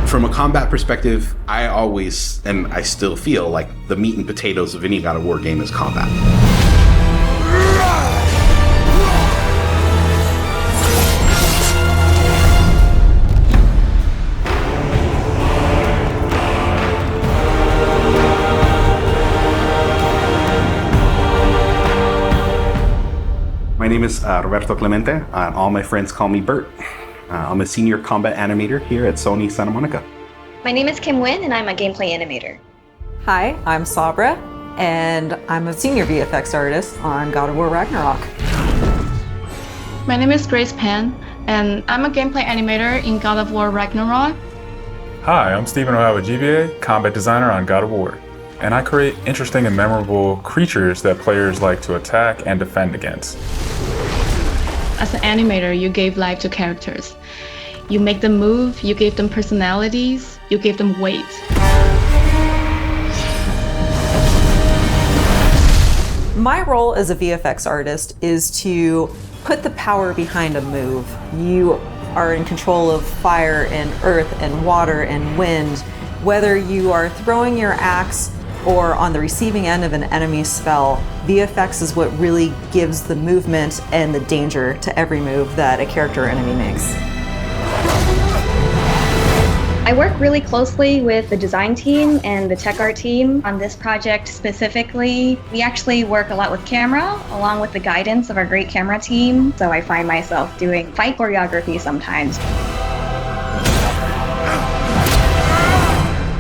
From a combat perspective, I always, and I still feel like the meat and potatoes of any God of War game is combat. My name is Roberto Clemente. All my friends call me Bert. I'm a senior combat animator here at Sony Santa Monica. My name is Kim Wynn, and I'm a gameplay animator. Hi, I'm Sabra, and I'm a senior VFX artist on God of War Ragnarok. My name is Grace Pan, and I'm a gameplay animator in God of War Ragnarok. Hi, I'm Stephen O'Hara, GBA, combat designer on God of War. And I create interesting and memorable creatures that players like to attack and defend against. As an animator, you gave life to characters. You make them move, you give them personalities, you give them weight. My role as a VFX artist is to put the power behind a move. You are in control of fire and earth and water and wind. Whether you are throwing your axe or on the receiving end of an enemy spell, VFX is what really gives the movement and the danger to every move that a character or enemy makes. I work really closely with the design team and the tech art team on this project specifically. We actually work a lot with camera, along with the guidance of our great camera team, so I find myself doing fight choreography sometimes.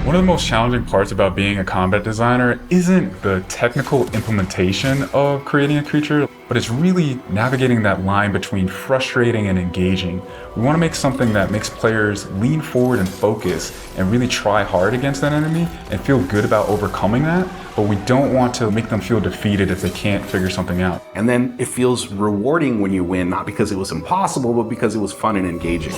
One of the most challenging parts about being a combat designer isn't the technical implementation of creating a creature, but it's really navigating that line between frustrating and engaging. We want to make something that makes players lean forward and focus and really try hard against an enemy and feel good about overcoming that, but we don't want to make them feel defeated if they can't figure something out. And then it feels rewarding when you win, not because it was impossible, but because it was fun and engaging.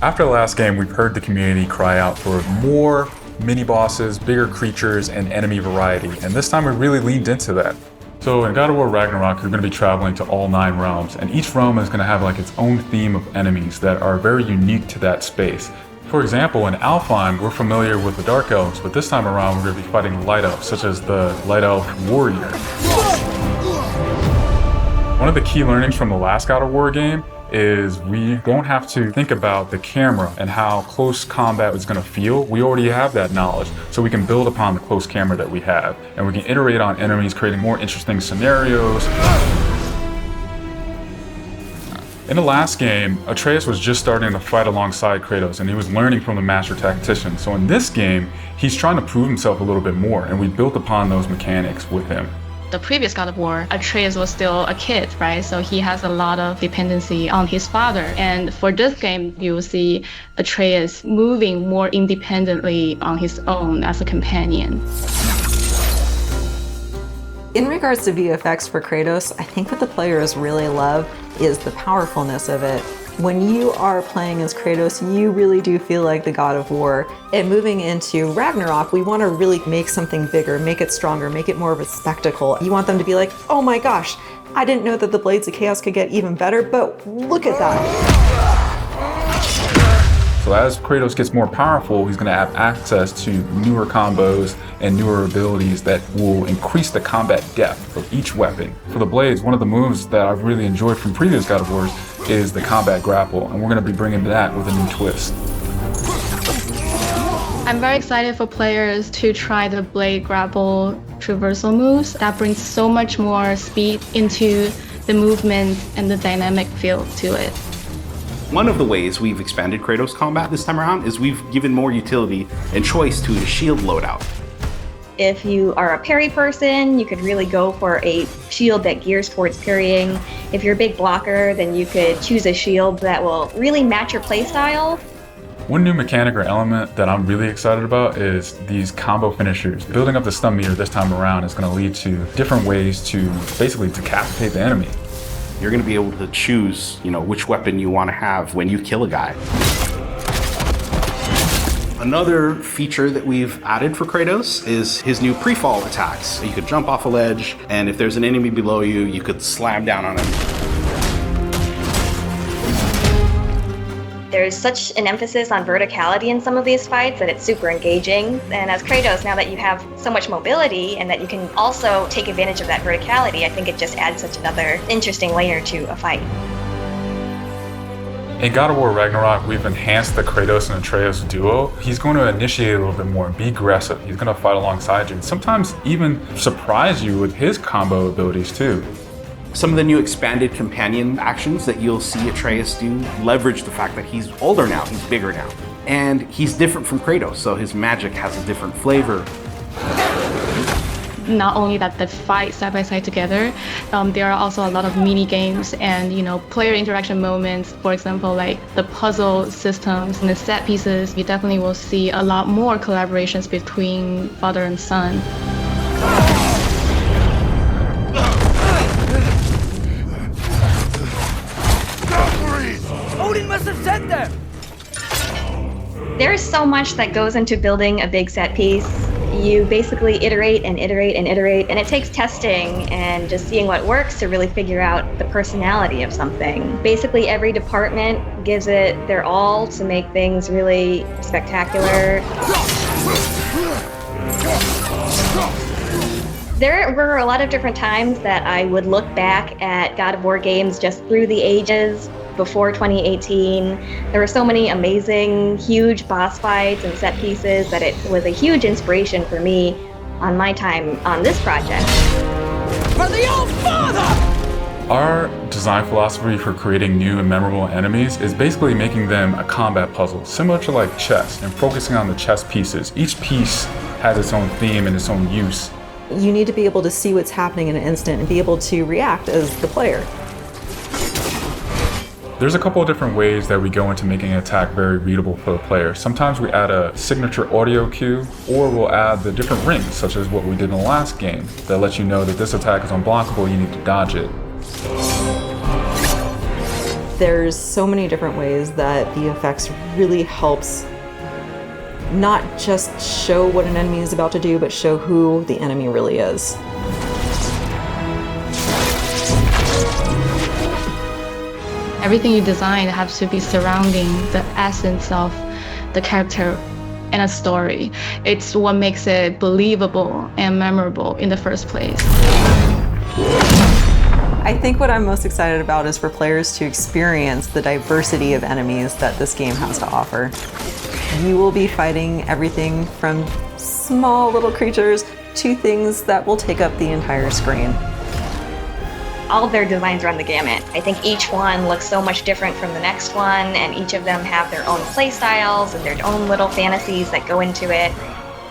After the last game, we've heard the community cry out for more mini-bosses, bigger creatures, and enemy variety, and this time we really leaned into that. So in God of War Ragnarok, you're going to be traveling to all 9 realms, and each realm is going to have like its own theme of enemies that are very unique to that space. For example, in Alfheim, we're familiar with the Dark Elves, but this time around we're going to be fighting the Light Elves, such as the Light Elf Warrior. One of the key learnings from the last God of War game is we don't have to think about the camera and how close combat is going to feel. We already have that knowledge, so we can build upon the close camera that we have, and we can iterate on enemies, creating more interesting scenarios. In the last game, Atreus was just starting to fight alongside Kratos, and he was learning from the master tactician. So in this game, he's trying to prove himself a little bit more, and we built upon those mechanics with him. The previous God of War, Atreus was still a kid, right? So he has a lot of dependency on his father. And for this game, you will see Atreus moving more independently on his own as a companion. In regards to VFX for Kratos, I think what the players really love is the powerfulness of it. When you are playing as Kratos, you really do feel like the God of War. And moving into Ragnarok, we want to really make something bigger, make it stronger, make it more of a spectacle. You want them to be like, oh my gosh, I didn't know that the Blades of Chaos could get even better, but look at that. So as Kratos gets more powerful, he's going to have access to newer combos and newer abilities that will increase the combat depth of each weapon. For the Blades, one of the moves that I've really enjoyed from previous God of Wars is the combat grapple, and we're going to be bringing that with a new twist. I'm very excited for players to try the blade grapple traversal moves. That brings so much more speed into the movement and the dynamic feel to it. One of the ways we've expanded Kratos combat this time around is we've given more utility and choice to his shield loadout. If you are a parry person, you could really go for a shield that gears towards parrying. If you're a big blocker, then you could choose a shield that will really match your playstyle. One new mechanic or element that I'm really excited about is these combo finishers. Building up the stun meter this time around is going to lead to different ways to basically decapitate the enemy. You're going to be able to choose, which weapon you want to have when you kill a guy. Another feature that we've added for Kratos is his new pre-fall attacks. You could jump off a ledge, and if there's an enemy below you, you could slam down on him. There's such an emphasis on verticality in some of these fights that it's super engaging. And as Kratos, now that you have so much mobility and that you can also take advantage of that verticality, I think it just adds such another interesting layer to a fight. In God of War Ragnarok, we've enhanced the Kratos and Atreus duo. He's going to initiate a little bit more, be aggressive. He's going to fight alongside you, and sometimes even surprise you with his combo abilities too. Some of the new expanded companion actions that you'll see Atreus do leverage the fact that he's older now, he's bigger now. And he's different from Kratos, so his magic has a different flavor. Not only that they fight side by side together, there are also a lot of mini games and player interaction moments. For example, like the puzzle systems and the set pieces. You definitely will see a lot more collaborations between father and son. Odin must have sent them! There's so much that goes into building a big set piece. You basically iterate and iterate and iterate, and it takes testing and just seeing what works to really figure out the personality of something. Basically, every department gives it their all to make things really spectacular. There were a lot of different times that I would look back at God of War games just through the ages. Before 2018, there were so many amazing, huge boss fights and set pieces that it was a huge inspiration for me on my time on this project. For the Old Father! Our design philosophy for creating new and memorable enemies is basically making them a combat puzzle, similar to like chess, and focusing on the chess pieces. Each piece has its own theme and its own use. You need to be able to see what's happening in an instant and be able to react as the player. There's a couple of different ways that we go into making an attack very readable for the player. Sometimes we add a signature audio cue, or we'll add the different rings, such as what we did in the last game, that lets you know that this attack is unblockable, you need to dodge it. There's so many different ways that VFX really helps not just show what an enemy is about to do, but show who the enemy really is. Everything you design has to be surrounding the essence of the character and a story. It's what makes it believable and memorable in the first place. I think what I'm most excited about is for players to experience the diversity of enemies that this game has to offer. You will be fighting everything from small little creatures to things that will take up the entire screen. All of their designs run the gamut. I think each one looks so much different from the next one, and each of them have their own play styles and their own little fantasies that go into it.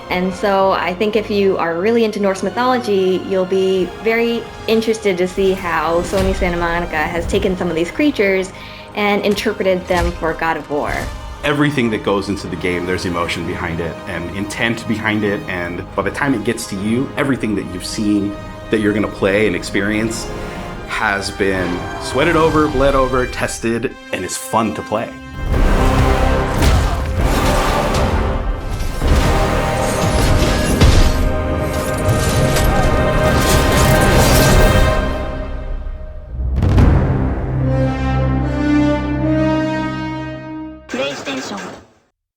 And so I think if you are really into Norse mythology, you'll be very interested to see how Sony Santa Monica has taken some of these creatures and interpreted them for God of War. Everything that goes into the game, there's emotion behind it and intent behind it, and by the time it gets to you, everything that you've seen that you're going to play and experience has been sweated over, bled over, tested, and is fun to play.